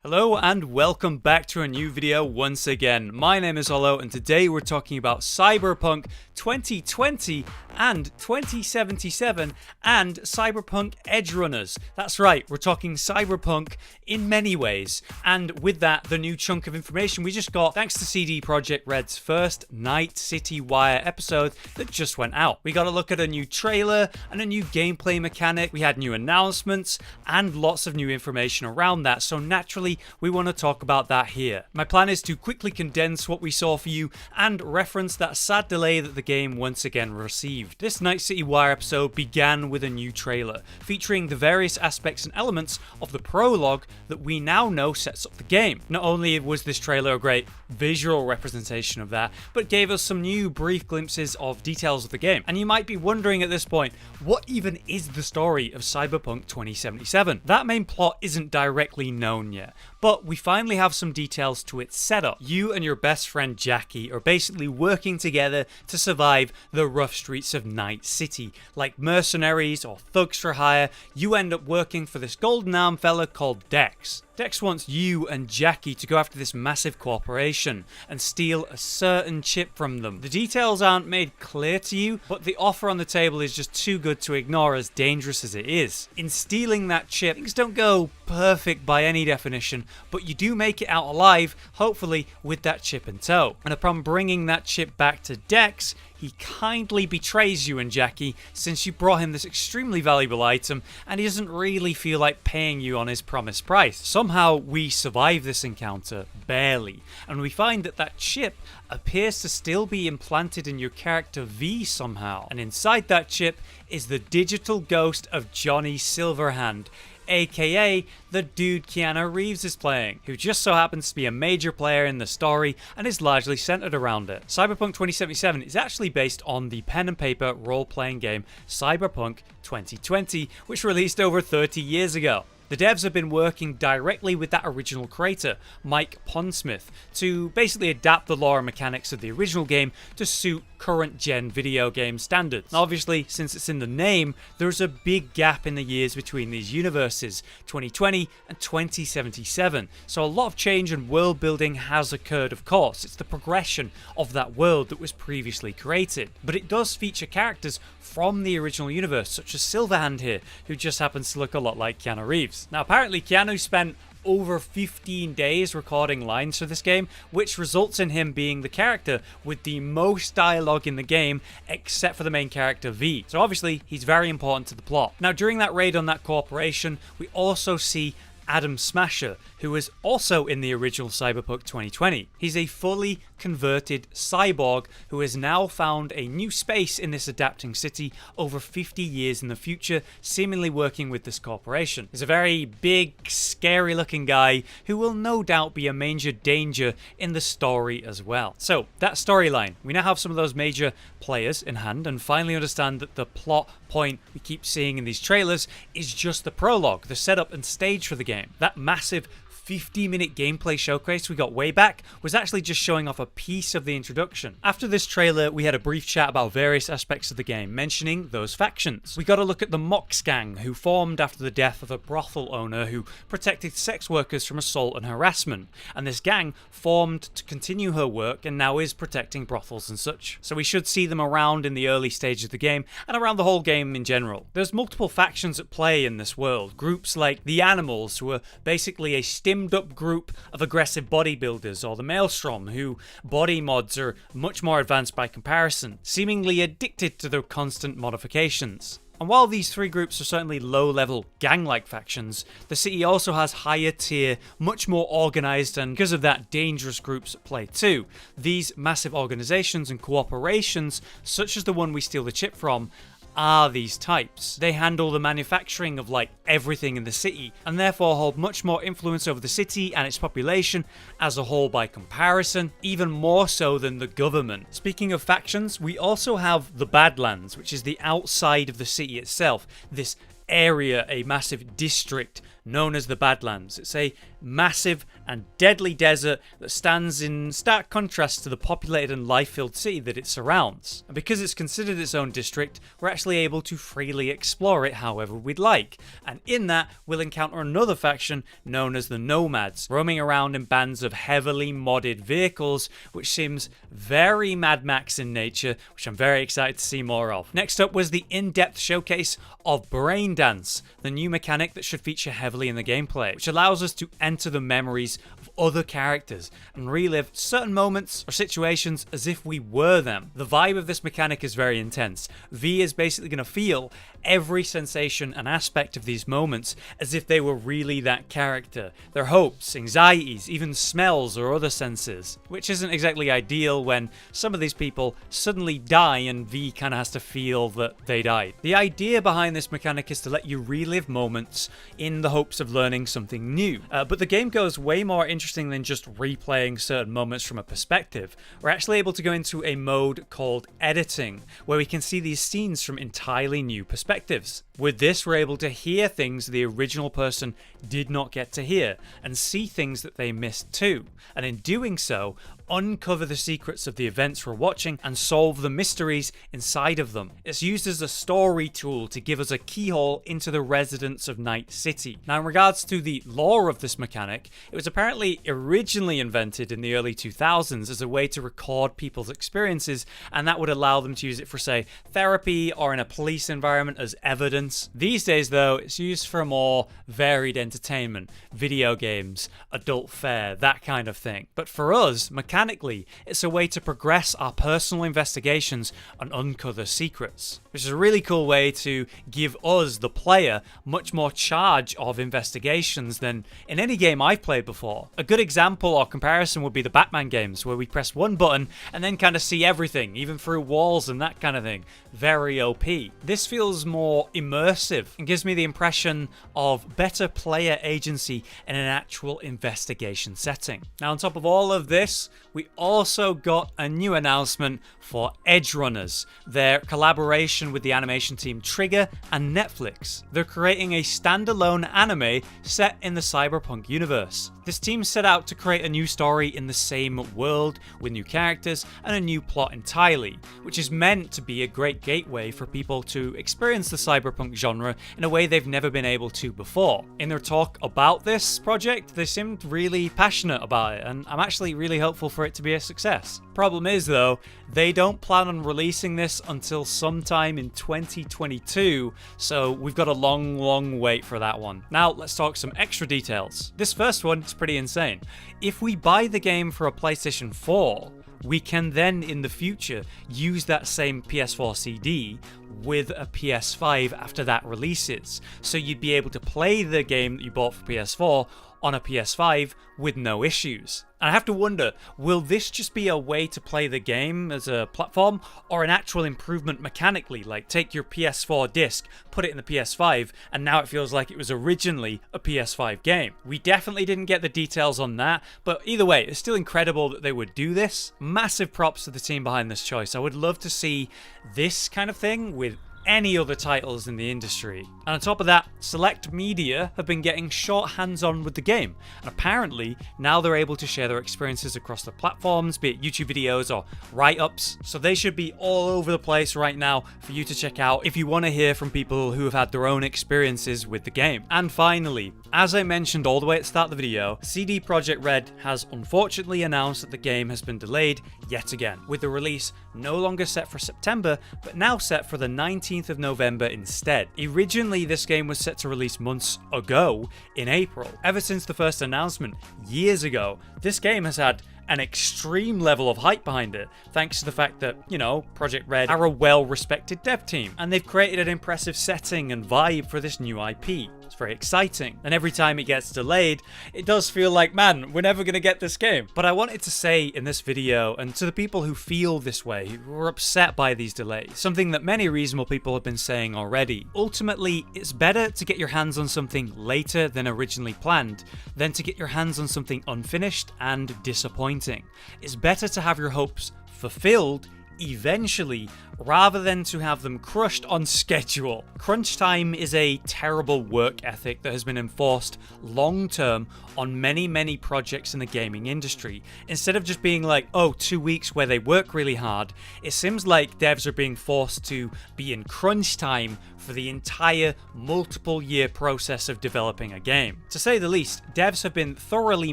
Hello and welcome back to a new video once again. My name is Olo and today we're talking about Cyberpunk 2020 and 2077 and Cyberpunk Edgerunners. That's right, we're talking Cyberpunk in many ways. And with that, the new chunk of information we just got thanks to CD Projekt Red's first Night City Wire episode that just went out. We got a look at a new trailer and a new gameplay mechanic. We had new announcements and lots of new information around that. So naturally, we want to talk about that here. My plan is to quickly condense what we saw for you and reference that sad delay that the game once again received. This Night City Wire episode began with a new trailer, featuring the various aspects and elements of the prologue that we now know sets up the game. Not only was this trailer a great visual representation of that, but gave us some new brief glimpses of details of the game. And you might be wondering at this point, what even is the story of Cyberpunk 2077? That main plot isn't directly known yet, but we finally have some details to its setup. You and your best friend Jackie are basically working together to survive the rough streets of Night City. Like mercenaries or thugs for hire, you end up working for this golden arm fella called Dex. Dex wants you and Jackie to go after this massive corporation and steal a certain chip from them. The details aren't made clear to you, but the offer on the table is just too good to ignore, as dangerous as it is. In stealing that chip, things don't go perfect by any definition, but you do make it out alive, hopefully with that chip in tow. And upon bringing that chip back to Dex, he kindly betrays you and Jackie since you brought him this extremely valuable item and he doesn't really feel like paying you on his promised price. Somehow we survive this encounter, barely, and we find that that chip appears to still be implanted in your character V somehow. And inside that chip is the digital ghost of Johnny Silverhand, aka the dude Keanu Reeves is playing, who just so happens to be a major player in the story and is largely centered around it. Cyberpunk 2077 is actually based on the pen and paper role-playing game Cyberpunk 2020, which released over 30 years ago. The devs have been working directly with that original creator, Mike Pondsmith, to basically adapt the lore and mechanics of the original game to suit current gen video game standards. Now, obviously, since it's in the name, there's a big gap in the years between these universes, 2020 and 2077. So a lot of change and world building has occurred, of course. It's the progression of that world that was previously created. But it does feature characters from the original universe, such as Silverhand here, who just happens to look a lot like Keanu Reeves. Now, apparently Keanu spent over 15 days recording lines for this game, which results in him being the character with the most dialogue in the game, except for the main character V. So obviously, he's very important to the plot. Now, during that raid on that corporation, we also see Adam Smasher, who is also in the original Cyberpunk 2020. He's a fully converted cyborg who has now found a new space in this adapting city over 50 years in the future, seemingly working with this corporation. He's a very big, scary looking guy who will no doubt be a major danger in the story as well. So, that storyline, we now have some of those major players in hand and finally understand that the plot point we keep seeing in these trailers is just the prologue, the setup and stage for the game. That massive 50-minute gameplay showcase we got way back was actually just showing off a piece of the introduction. After this trailer, we had a brief chat about various aspects of the game, mentioning those factions. We got a look at the Mox gang, who formed after the death of a brothel owner who protected sex workers from assault and harassment, and this gang formed to continue her work and now is protecting brothels and such. So we should see them around in the early stages of the game and around the whole game in general. There's multiple factions at play in this world, groups like the Animals, who are basically a stimmed up group of aggressive bodybuilders, or the Maelstrom, who body mods are much more advanced by comparison, seemingly addicted to their constant modifications. And while these three groups are certainly low-level gang-like factions, the city also has higher-tier, much more organised, and because of that, dangerous groups at play too. These massive organisations and corporations, such as the one we steal the chip from, are these types. They handle the manufacturing of like everything in the city and therefore hold much more influence over the city and its population as a whole by comparison, even more so than the government. Speaking of factions, we also have the Badlands, which is the outside of the city itself, this area, a massive district known as the Badlands. It's a massive and deadly desert that stands in stark contrast to the populated and life-filled city that it surrounds. And because it's considered its own district, we're actually able to freely explore it however we'd like. And in that, we'll encounter another faction known as the Nomads, roaming around in bands of heavily modded vehicles, which seems very Mad Max in nature, which I'm very excited to see more of. Next up was the in-depth showcase of BRAINDANCE, the new mechanic that should feature heavily in the gameplay, which allows us to enter the memories of other characters and relive certain moments or situations as if we were them. The vibe of this mechanic is very intense. V is basically going to feel every sensation and aspect of these moments as if they were really that character. Their hopes, anxieties, even smells or other senses, which isn't exactly ideal when some of these people suddenly die and V kind of has to feel that they died. The idea behind this mechanic is to let you relive moments in the hopes of learning something new. But the game goes way more interesting than just replaying certain moments from a perspective. We're actually able to go into a mode called editing, where we can see these scenes from entirely new perspectives. With this, we're able to hear things the original person did not get to hear, and see things that they missed too. And in doing so, uncover the secrets of the events we're watching and solve the mysteries inside of them. It's used as a story tool to give us a keyhole into the residents of Night City. Now, in regards to the lore of this mechanic, it was apparently originally invented in the early 2000s as a way to record people's experiences, and that would allow them to use it for, say, therapy or in a police environment as evidence. These days, though, it's used for more varied entertainment, video games, adult fare, that kind of thing. But for us, mechanically, it's a way to progress our personal investigations and uncover secrets, which is a really cool way to give us, the player, much more charge of investigations than in any game I've played before. A good example or comparison would be the Batman games, where we press one button and then kind of see everything, even through walls and that kind of thing. Very OP. This feels more immersive and gives me the impression of better player agency in an actual investigation setting. Now, on top of all of this, we also got a new announcement for Edgerunners, their collaboration with the animation team Trigger and Netflix. They're creating a standalone anime set in the Cyberpunk universe. This team set out to create a new story in the same world with new characters and a new plot entirely, which is meant to be a great gateway for people to experience the cyberpunk genre in a way they've never been able to before. In their talk about this project, they seemed really passionate about it, and I'm actually really hopeful for it to be a success. Problem is, though, they don't plan on releasing this until sometime in 2022, so we've got a long wait for that one. Now, let's talk some extra details. This first one is pretty insane. If we buy the game for a PlayStation 4, we can then in the future use that same PS4 CD with a PS5 after that releases. So you'd be able to play the game that you bought for PS4 on a PS5 with no issues. And I have to wonder, will this just be a way to play the game as a platform, or an actual improvement mechanically, like take your PS4 disc, put it in the PS5, and now it feels like it was originally a PS5 game? We definitely didn't get the details on that, but either way, it's still incredible that they would do this. Massive props to the team behind this choice. I would love to see this kind of thing with any other titles in the industry. And on top of that, Select Media have been getting short hands-on with the game, and apparently now they're able to share their experiences across the platforms, be it YouTube videos or write-ups, so they should be all over the place right now for you to check out if you want to hear from people who have had their own experiences with the game. And finally, as I mentioned all the way at the start of the video, CD Projekt Red has unfortunately announced that the game has been delayed yet again, with the release no longer set for September, but now set for the 19th of November instead. Originally, this game was set to release months ago in April. Ever since the first announcement years ago, this game has had an extreme level of hype behind it, thanks to the fact that, you know, Projekt Red are a well-respected dev team, and they've created an impressive setting and vibe for this new IP. It's very exciting, and every time it gets delayed, it does feel like, man, we're never going to get this game. But I wanted to say in this video, and to the people who feel this way, who are upset by these delays, something that many reasonable people have been saying already. Ultimately, it's better to get your hands on something later than originally planned, than to get your hands on something unfinished and disappointing. It's better to have your hopes fulfilled eventually, rather than to have them crushed on schedule. Crunch time is a terrible work ethic that has been enforced long term on many projects in the gaming industry. Instead of just being like, oh, 2 weeks where they work really hard, it seems like devs are being forced to be in crunch time for the entire multiple year process of developing a game. To say the least, devs have been thoroughly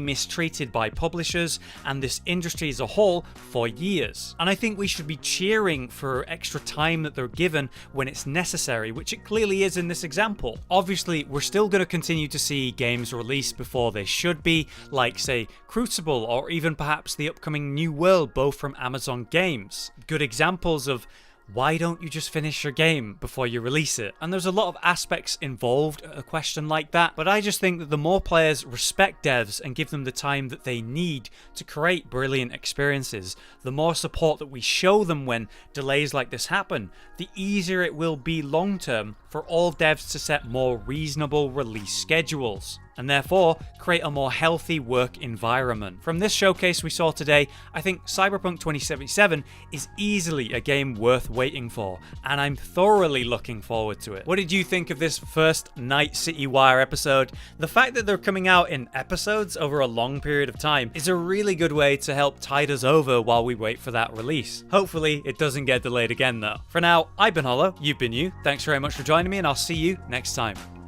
mistreated by publishers and this industry as a whole for years. And I think we should be cheering for extra time that they're given when it's necessary, which it clearly is in this example. Obviously, we're still going to continue to see games released before they should be, like say Crucible or even perhaps the upcoming New World, both from Amazon Games. Good examples of why don't you just finish your game before you release it? And there's a lot of aspects involved a question like that, but I just think that the more players respect devs and give them the time that they need to create brilliant experiences, the more support that we show them when delays like this happen, the easier it will be long term for all devs to set more reasonable release schedules, and therefore create a more healthy work environment. From this showcase we saw today, I think Cyberpunk 2077 is easily a game worth waiting for, and I'm thoroughly looking forward to it. What did you think of this first Night City Wire episode? The fact that they're coming out in episodes over a long period of time is a really good way to help tide us over while we wait for that release. Hopefully it doesn't get delayed again though. For now, I've been Hollow, you've been you. Thanks very much for joining me, and I'll see you next time.